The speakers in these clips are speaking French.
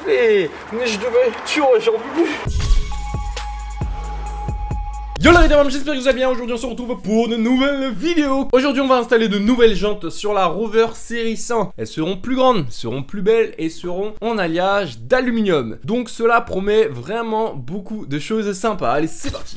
gonflé. Mais je devais... J'en peux plus. Yo la vidéo, j'espère que vous allez bien. Aujourd'hui on se retrouve pour une nouvelle vidéo. Aujourd'hui on va installer de nouvelles jantes sur la Rover série 100. Elles seront plus grandes, seront plus belles et seront en alliage d'aluminium. Donc cela promet vraiment beaucoup de choses sympas. Allez, c'est parti.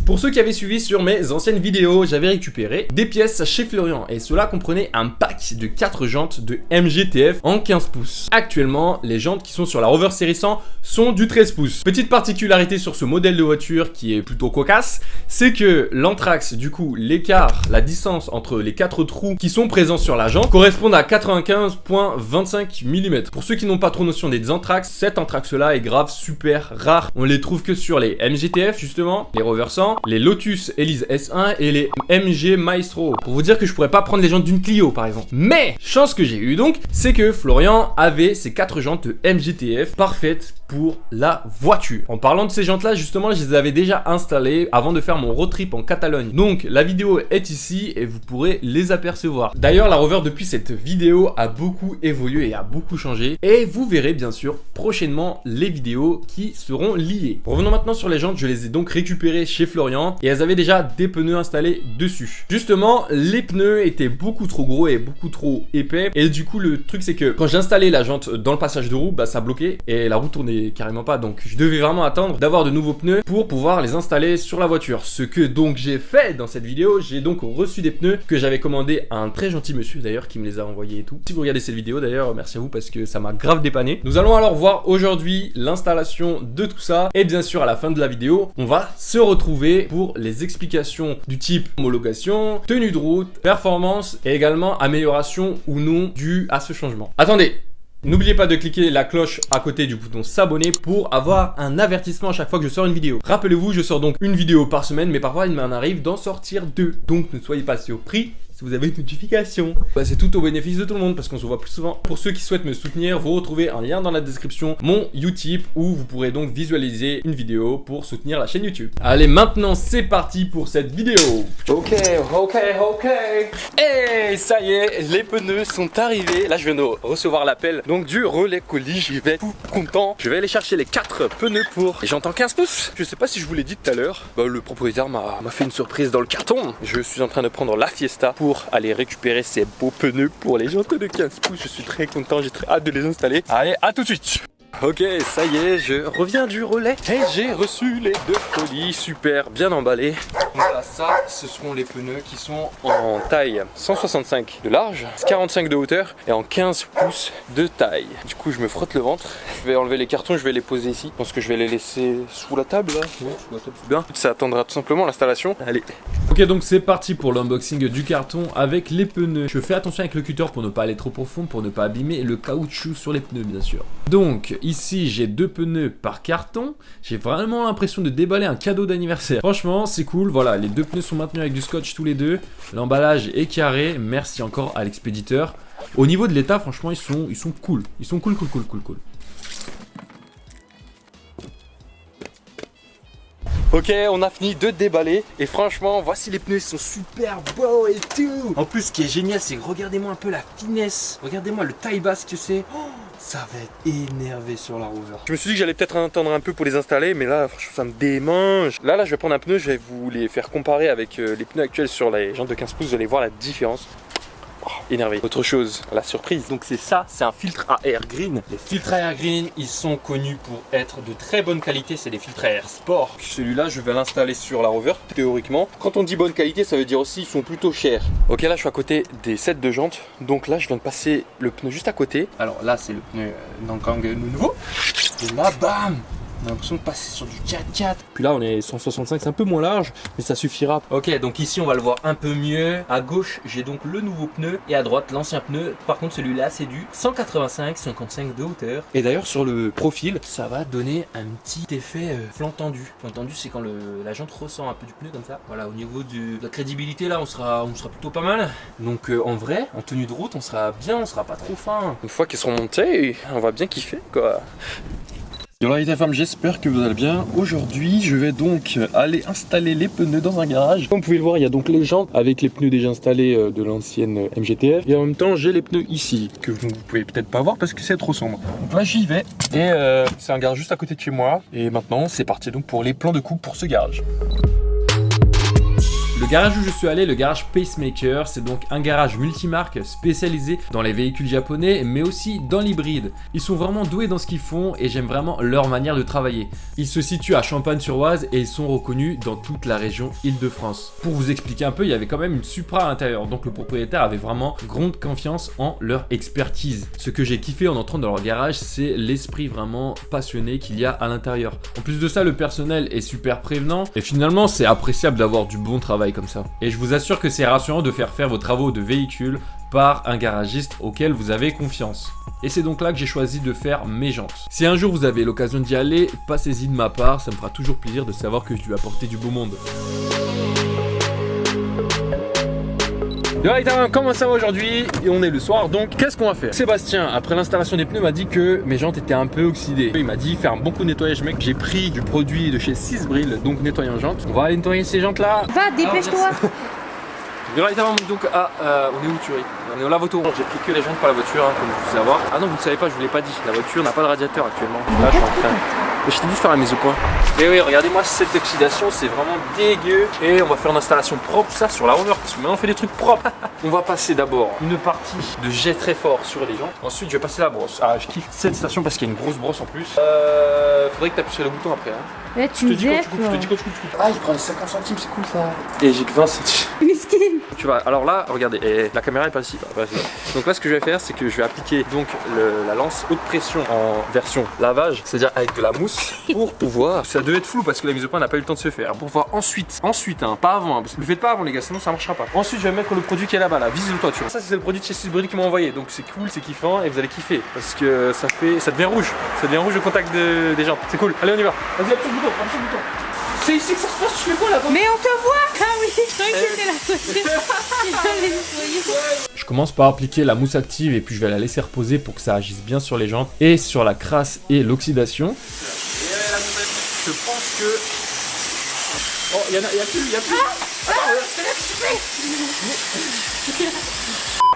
Pour ceux qui avaient suivi sur mes anciennes vidéos, j'avais récupéré des pièces chez Florian et cela comprenait un pack de 4 jantes de MGTF en 15 pouces. Actuellement, les jantes qui sont sur la Rover série 100 sont du 13 pouces. Petite particularité sur ce modèle de voiture qui est plutôt cocasse, c'est que l'anthrax, du coup, l'écart, la distance entre les 4 trous qui sont présents sur la jante correspondent à 95,25 mm. Pour ceux qui n'ont pas trop notion des anthrax, cet anthrax là est grave super rare. On les trouve que sur les MGTF justement, les Rover 100, les Lotus Elise S1 et les MG Maestro. Pour vous dire que je pourrais pas prendre les jantes d'une Clio par exemple. Mais, chance que j'ai eu donc, c'est que Florian avait ces 4 jantes de MGTF parfaites pour la voiture. En parlant de ces jantes là, justement, je les avais déjà installées avant de faire mon road trip en Catalogne. Donc, la vidéo est ici et vous pourrez les apercevoir. D'ailleurs, la Rover depuis cette vidéo a beaucoup évolué et a beaucoup changé. Et vous verrez bien sûr prochainement les vidéos qui seront liées. Revenons maintenant sur les jantes, je les ai donc récupérées chez Florian. Et elles avaient déjà des pneus installés dessus. Justement, les pneus étaient beaucoup trop gros et beaucoup trop épais. Et du coup, le truc, c'est que quand j'installais la jante dans le passage de roue, bah ça bloquait et la roue tournait carrément pas. Donc, je devais vraiment attendre d'avoir de nouveaux pneus pour pouvoir les installer sur la voiture. Ce que donc j'ai fait dans cette vidéo, j'ai donc reçu des pneus que j'avais commandé à un très gentil monsieur d'ailleurs qui me les a envoyés et tout. Si vous regardez cette vidéo d'ailleurs, merci à vous parce que ça m'a grave dépanné. Nous allons alors voir aujourd'hui l'installation de tout ça. Et bien sûr, à la fin de la vidéo, on va se retrouver pour les explications du type homologation, tenue de route, performance et également amélioration ou non due à ce changement. Attendez, n'oubliez pas de cliquer la cloche à côté du bouton s'abonner pour avoir un avertissement à chaque fois que je sors une vidéo. Rappelez-vous, je sors donc une vidéo par semaine, mais parfois il m'en arrive d'en sortir 2. Donc ne soyez pas surpris si vous avez une notification. Bah, c'est tout au bénéfice de tout le monde parce qu'on se voit plus souvent. Pour ceux qui souhaitent me soutenir, vous retrouvez un lien dans la description, mon Utip, où vous pourrez donc visualiser une vidéo pour soutenir la chaîne YouTube. Allez, maintenant c'est parti pour cette vidéo. Ok. Et ça y est, les pneus sont arrivés. Là, je viens de recevoir l'appel donc du relais colis. Je vais être tout content. Je vais aller chercher les 4 pneus pour les jantes en 15 pouces. Je sais pas si je vous l'ai dit tout à l'heure. Bah, le propriétaire m'a fait une surprise dans le carton. Je suis en train de prendre la Fiesta pour aller récupérer ces beaux pneus pour les jantes de 15 pouces. Je suis très content, j'ai très hâte de les installer. Allez, à tout de suite. Ok, ça y est, je reviens du relais et j'ai reçu les 2 colis super bien emballés. Voilà, ça, ce seront les pneus qui sont en taille 165 de large, 45 de hauteur et en 15 pouces de taille. Du coup, je me frotte le ventre. Je vais enlever les cartons, je vais les poser ici. Je pense que je vais les laisser sous la table là. Ouais, sous la table, c'est bien. Ça attendra tout simplement l'installation. Allez. Ok, donc c'est parti pour l'unboxing du carton avec les pneus. Je fais attention avec le cutter pour ne pas aller trop profond, pour ne pas abîmer le caoutchouc sur les pneus bien sûr. Donc ici j'ai 2 pneus par carton. J'ai vraiment l'impression de déballer un cadeau d'anniversaire. Franchement c'est cool, voilà, les 2 pneus sont maintenus avec du scotch tous les deux. L'emballage est carré, merci encore à l'expéditeur. Au niveau de l'état franchement ils sont cool. Ils sont cool. Ok, on a fini de déballer et franchement, voici les pneus, ils sont super beaux et tout. En plus, ce qui est génial, c'est que regardez-moi un peu la finesse. Regardez-moi le taille basse que c'est. Oh, ça va être énervé sur la Rover. Je me suis dit que j'allais peut-être attendre un peu pour les installer, mais là, franchement, ça me démange. Là, je vais prendre un pneu, je vais vous les faire comparer avec les pneus actuels sur les jantes de 15 pouces. Vous allez voir la différence. Oh, énervé. Autre chose, la surprise. Donc c'est ça, c'est un filtre à air green. Les filtres à air green, ils sont connus pour être de très bonne qualité. C'est des filtres à air sport. Celui-là, je vais l'installer sur la Rover. Théoriquement, quand on dit bonne qualité, ça veut dire aussi ils sont plutôt chers. Ok, là je suis à côté des sets de jantes. Donc là, je viens de passer le pneu juste à côté. Alors là, c'est le pneu Nankang nouveau. Et là, bam! On a l'impression de passer sur du 4x4. Puis là on est 165, c'est un peu moins large, mais ça suffira. Ok, donc ici on va le voir un peu mieux. À gauche j'ai donc le nouveau pneu et à droite l'ancien pneu. Par contre celui-là c'est du 185-55 de hauteur. Et d'ailleurs sur le profil, ça va donner un petit effet flanc tendu. Flanc tendu c'est quand la jante ressent un peu du pneu comme ça. Voilà, au niveau de la crédibilité là on sera plutôt pas mal. Donc en vrai, en tenue de route on sera bien, on sera pas trop fin. Une fois qu'ils seront montés, on va bien kiffer quoi. Yo les femmes, j'espère que vous allez bien. Aujourd'hui, je vais donc aller installer les pneus dans un garage. Comme vous pouvez le voir, il y a donc les jantes avec les pneus déjà installés de l'ancienne MGTF. Et en même temps, j'ai les pneus ici que vous pouvez peut-être pas voir parce que c'est trop sombre. Donc là, j'y vais. Et c'est un garage juste à côté de chez moi. Et maintenant, c'est parti donc pour les plans de coupe pour ce garage. Le garage où je suis allé, le garage Pacemaker, c'est donc un garage multimarque spécialisé dans les véhicules japonais mais aussi dans l'hybride. Ils sont vraiment doués dans ce qu'ils font et j'aime vraiment leur manière de travailler. Ils se situent à Champagne-sur-Oise et ils sont reconnus dans toute la région Île-de-France. Pour vous expliquer un peu, il y avait quand même une Supra à l'intérieur, donc le propriétaire avait vraiment grande confiance en leur expertise. Ce que j'ai kiffé en entrant dans leur garage, c'est l'esprit vraiment passionné qu'il y a à l'intérieur. En plus de ça, le personnel est super prévenant et finalement c'est appréciable d'avoir du bon travail comme ça. Et je vous assure que c'est rassurant de faire vos travaux de véhicule par un garagiste auquel vous avez confiance. Et c'est donc là que j'ai choisi de faire mes jantes. Si un jour vous avez l'occasion d'y aller, passez-y de ma part, ça me fera toujours plaisir de savoir que je lui ai apporté du beau monde. Yo comment ça va aujourd'hui? Et on est le soir, donc qu'est-ce qu'on va faire? Sébastien, après l'installation des pneus, m'a dit que mes jantes étaient un peu oxydées. Il m'a dit faire un bon coup de nettoyage, mec. J'ai pris du produit de chez Sisbril, donc nettoyant jantes. On va aller nettoyer ces jantes là. Va, dépêche-toi. Yo donc on est où tu ris? On est au lave-auto. J'ai pris que les jantes pour la voiture, comme vous pouvez savoir. Ah non, vous ne savez pas, je vous l'ai pas dit. La voiture n'a pas de radiateur actuellement. Là, je suis en train. Mais je t'ai dit de faire la mise au point. Et oui, regardez-moi cette oxydation, c'est vraiment dégueu. Et on va faire une installation propre, ça sur la Rover, parce que maintenant on fait des trucs propres. On va passer d'abord une partie de jet très fort sur les jantes. Ensuite, je vais passer la brosse. Ah, je kiffe cette station parce qu'il y a une grosse brosse en plus. Faudrait que tu appuies sur le bouton après. Hein. Ouais, tu me dis. Je te dis quand tu coupes. Ah, il prend les 50 centimes, c'est cool ça. Et j'ai que 20 centimes. Miskin. Tu vois, alors là, regardez, et la caméra est pas ici. Donc là, ce que je vais faire, c'est que je vais appliquer donc la lance haute pression en version lavage, c'est-à-dire avec de la mousse, pour pouvoir. Ça devait être flou parce que la mise au point n'a pas eu le temps de se faire. Pour pouvoir ensuite, hein, pas avant, hein, le faites pas avant les gars, sinon ça marchera pas. Ensuite, je vais mettre le produit qui est là-bas, là, vise-toi, tu vois. Ça, c'est le produit de chez Sisbril qui m'a envoyé, donc c'est cool, c'est kiffant et vous allez kiffer parce que ça devient rouge, au contact des jantes. C'est cool. Allez, on y va. Vas-y, appuie le bouton, C'est ici que ça se passe, tu fais quoi là? Mais on te voit. Ah oui, je croyais que c'était la voiture. Je commence par appliquer la mousse active et puis je vais la laisser reposer pour que ça agisse bien sur les jantes et sur la crasse et l'oxydation. Et la nouvelle, je pense que... Oh, il y a plus.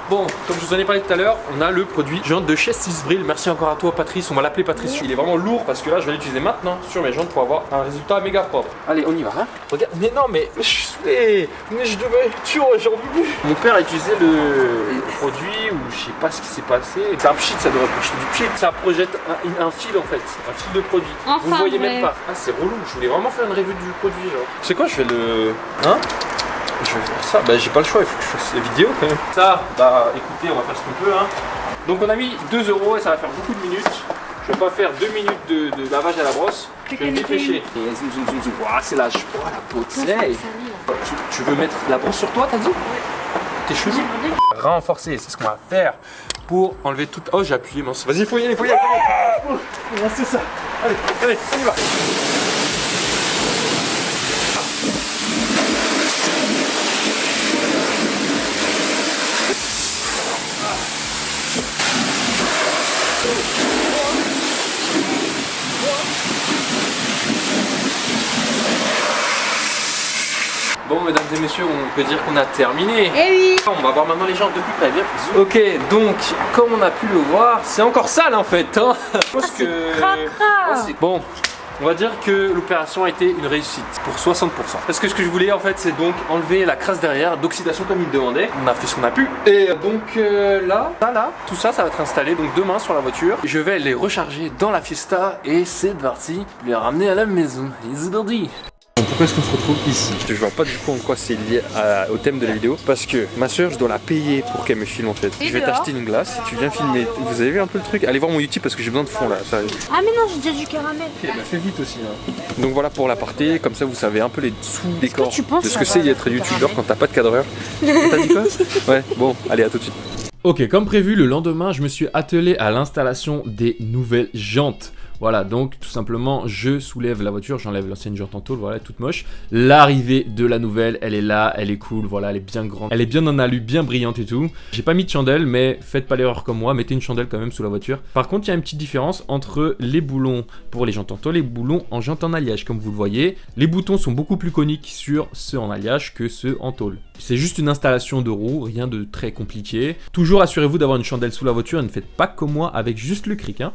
Bon, comme je vous en ai parlé tout à l'heure, on a le produit jante de chez Sisbril. Merci encore à toi Patrice, on va l'appeler Patrice. Il est vraiment lourd parce que là je vais l'utiliser maintenant sur mes jantes pour avoir un résultat méga propre. Allez, on y va, hein. Regarde, mais non mais je suis saoulé. Mais je devais, tu vois, j'en peux plus. Mon père a utilisé le produit ou je sais pas ce qui s'est passé. C'est un pchit, ça devrait projeter du pchit. Ça projette un fil en fait, un fil de produit. Enfin, vous ne voyez bref. même pas. Ah c'est relou, je voulais vraiment faire une review du produit genre. C'est quoi, je vais le... Hein? Je vais faire ça, bah j'ai pas le choix, il faut que je fasse la vidéo quand même. Ça, bah écoutez, on va faire ce qu'on peut hein. Donc on a mis 2 € et ça va faire beaucoup de minutes. Je vais pas faire 2 minutes de lavage à la brosse. Je vais me dépêcher. Et zoom. Ouah, c'est là, la peau de soleil. Tu veux mettre la brosse sur toi, t'as dit? T'es chelou. Renforcer, c'est ce qu'on va faire pour enlever toute... Oh j'ai appuyé, mince. Vas-y, faut y aller. C'est ça. Allez, on y va. Bon mesdames et messieurs, on peut dire qu'on a terminé. Eh oui. On va voir maintenant les jantes de plus près, bien. Ok, donc comme on a pu le voir, c'est encore sale en fait. Hein. Je pense que... Bon, on va dire que l'opération a été une réussite pour 60%. Parce que ce que je voulais en fait, c'est donc enlever la crasse derrière d'oxydation comme il demandait. On a fait ce qu'on a pu. Et donc là, tout ça va être installé donc demain sur la voiture. Je vais les recharger dans la Fiesta et c'est parti, les ramener à la maison. Easy birdie. Pourquoi est-ce qu'on se retrouve ici? Je vois pas du coup en quoi c'est lié au thème de la vidéo. Parce que ma soeur, je dois la payer pour qu'elle me filme en fait. Et je vais dehors t'acheter une glace, tu viens filmer. Vous avez vu un peu le truc? Allez voir mon YouTube parce que j'ai besoin de fond là. Ça... Ah mais non, j'ai déjà du caramel. Ok, bah fais vite aussi. Hein. Donc voilà pour l'aparté, comme ça vous savez un peu les sous-décors tu penses de ce ça que c'est va, d'être le youtubeur caramel quand t'as pas de cadreur. T'as dit quoi? Ouais, bon, allez à tout de suite. Ok, comme prévu, le lendemain, je me suis attelé à l'installation des nouvelles jantes. Voilà, donc tout simplement, je soulève la voiture, j'enlève l'ancienne jante en tôle, voilà, toute moche. L'arrivée de la nouvelle, elle est là, elle est cool, voilà, elle est bien grande, elle est bien en alu, bien brillante et tout. J'ai pas mis de chandelle, mais faites pas l'erreur comme moi, mettez une chandelle quand même sous la voiture. Par contre, il y a une petite différence entre les boulons pour les jantes en tôle et les boulons en jante en alliage. Comme vous le voyez, les boutons sont beaucoup plus coniques sur ceux en alliage que ceux en tôle. C'est juste une installation de roue, rien de très compliqué. Toujours assurez-vous d'avoir une chandelle sous la voiture et ne faites pas comme moi avec juste le cric, hein.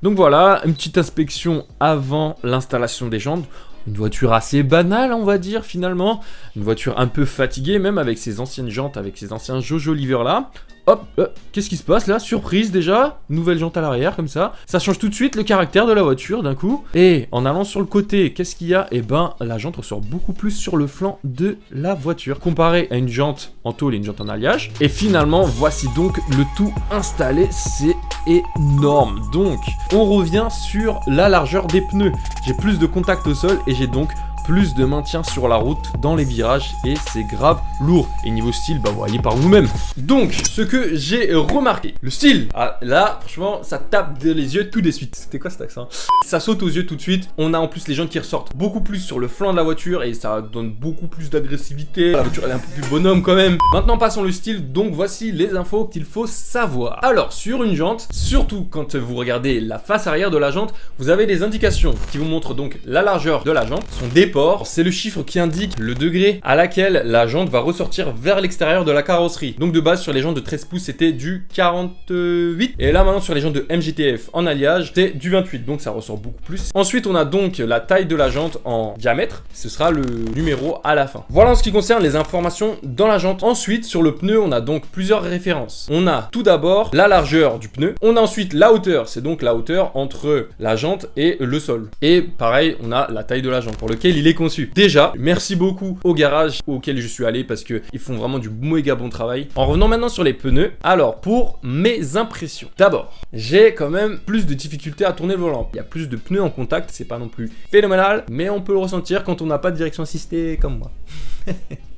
Donc voilà, une petite inspection avant l'installation des jantes. Une voiture assez banale, on va dire, finalement. Une voiture un peu fatiguée, même avec ses anciennes jantes, avec ses anciens Jojo Lever là. Hop, qu'est-ce qui se passe là? Surprise déjà, nouvelle jante à l'arrière comme ça. Ça change tout de suite le caractère de la voiture d'un coup. Et en allant sur le côté, qu'est-ce qu'il y a? Eh ben, la jante ressort beaucoup plus sur le flanc de la voiture, comparé à une jante en tôle et une jante en alliage. Et finalement, voici donc le tout installé, c'est énorme. Donc, on revient sur la largeur des pneus. J'ai plus de contact au sol et j'ai donc plus de maintien sur la route dans les virages et c'est grave lourd. Et niveau style, bah voyez par vous-même. Donc, ce que j'ai remarqué, le style, ah, là, franchement, ça tape les yeux tout de suite. C'était quoi cet accent? Ça saute aux yeux tout de suite. On a en plus les jantes qui ressortent beaucoup plus sur le flanc de la voiture et ça donne beaucoup plus d'agressivité. La voiture, elle est un peu plus bonhomme quand même. Maintenant, passons le style. Donc, voici les infos qu'il faut savoir. Alors, sur une jante, surtout quand vous regardez la face arrière de la jante, vous avez des indications qui vous montrent donc la largeur de la jante, son déport. C'est le chiffre qui indique le degré à laquelle la jante va ressortir vers l'extérieur de la carrosserie. Donc de base sur les jantes de 13 pouces c'était du 48 et là maintenant sur les jantes de MGTF en alliage c'est du 28, donc ça ressort beaucoup plus. Ensuite on a donc la taille de la jante en diamètre, ce sera le numéro à la fin. Voilà en ce qui concerne les informations dans la jante. Ensuite sur le pneu on a donc plusieurs références. On a tout d'abord la largeur du pneu, on a ensuite la hauteur, c'est donc la hauteur entre la jante et le sol. Et pareil on a la taille de la jante pour lequel il est conçu. Déjà, merci beaucoup au garage auquel je suis allé parce que ils font vraiment du méga bon travail. En revenant maintenant sur les pneus, alors pour mes impressions. D'abord, j'ai quand même plus de difficultés à tourner le volant. Il y a plus de pneus en contact, c'est pas non plus phénoménal, mais on peut le ressentir quand on n'a pas de direction assistée comme moi.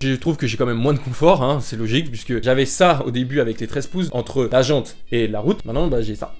Je trouve que j'ai quand même moins de confort, hein, c'est logique, puisque j'avais ça au début avec les 13 pouces entre la jante et la route. Maintenant, bah, j'ai ça.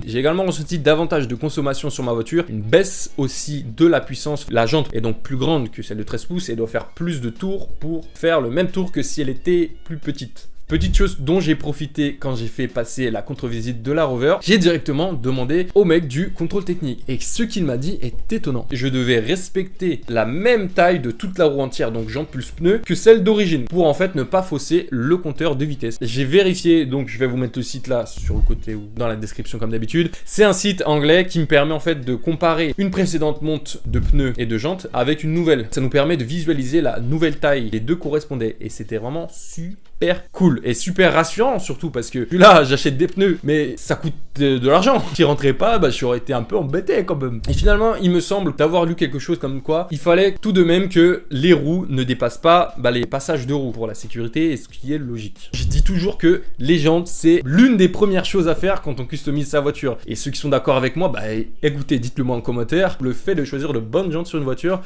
J'ai également ressenti davantage de consommation sur ma voiture, une baisse aussi de la puissance. La jante est donc plus grande que celle de 13 pouces et doit faire plus de tours pour faire le même tour que si elle était plus petite. Petite chose dont j'ai profité quand j'ai fait passer la contre-visite de la Rover, j'ai directement demandé au mec du contrôle technique. Et ce qu'il m'a dit est étonnant. Je devais respecter la même taille de toute la roue entière, donc jante plus pneu, que celle d'origine, pour en fait ne pas fausser le compteur de vitesse. J'ai vérifié, donc je vais vous mettre le site là sur le côté ou dans la description comme d'habitude. C'est un site anglais qui me permet en fait de comparer une précédente monte de pneus et de jantes avec une nouvelle. Ça nous permet de visualiser la nouvelle taille. Les deux correspondaient et c'était vraiment super cool et super rassurant surtout parce que là j'achète des pneus mais ça coûte de l'argent. S'ils rentraient pas, bah j'aurais été un peu embêté quand même. Et finalement il me semble d'avoir lu quelque chose comme quoi il fallait tout de même que les roues ne dépassent pas les passages de roues pour la sécurité et ce qui est logique. Je dis toujours que les jantes c'est l'une des premières choses à faire quand on customise sa voiture et ceux qui sont d'accord avec moi, bah écoutez, dites-le moi en commentaire. Le fait de choisir de bonnes jantes sur une voiture,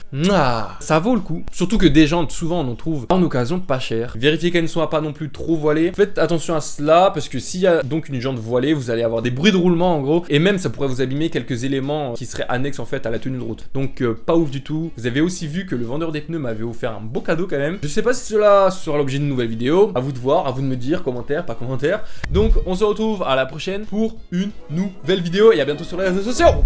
ça vaut le coup. Surtout que des jantes souvent on en trouve en occasion pas cher. Vérifiez qu'elles ne soient pas non plus trop voilées. Faites attention à cela parce que s'il y a donc une jante voilée, vous allez avoir des bruits de roulement en gros et même ça pourrait vous abîmer quelques éléments qui seraient annexes en fait à la tenue de route. Donc pas ouf du tout. Vous avez aussi vu que le vendeur des pneus m'avait offert un beau cadeau quand même. Je sais pas si cela sera l'objet d'une nouvelle vidéo. À vous de voir, à vous de me dire, commentaire, pas commentaire. Donc on se retrouve à la prochaine pour une nouvelle vidéo et à bientôt sur les réseaux sociaux.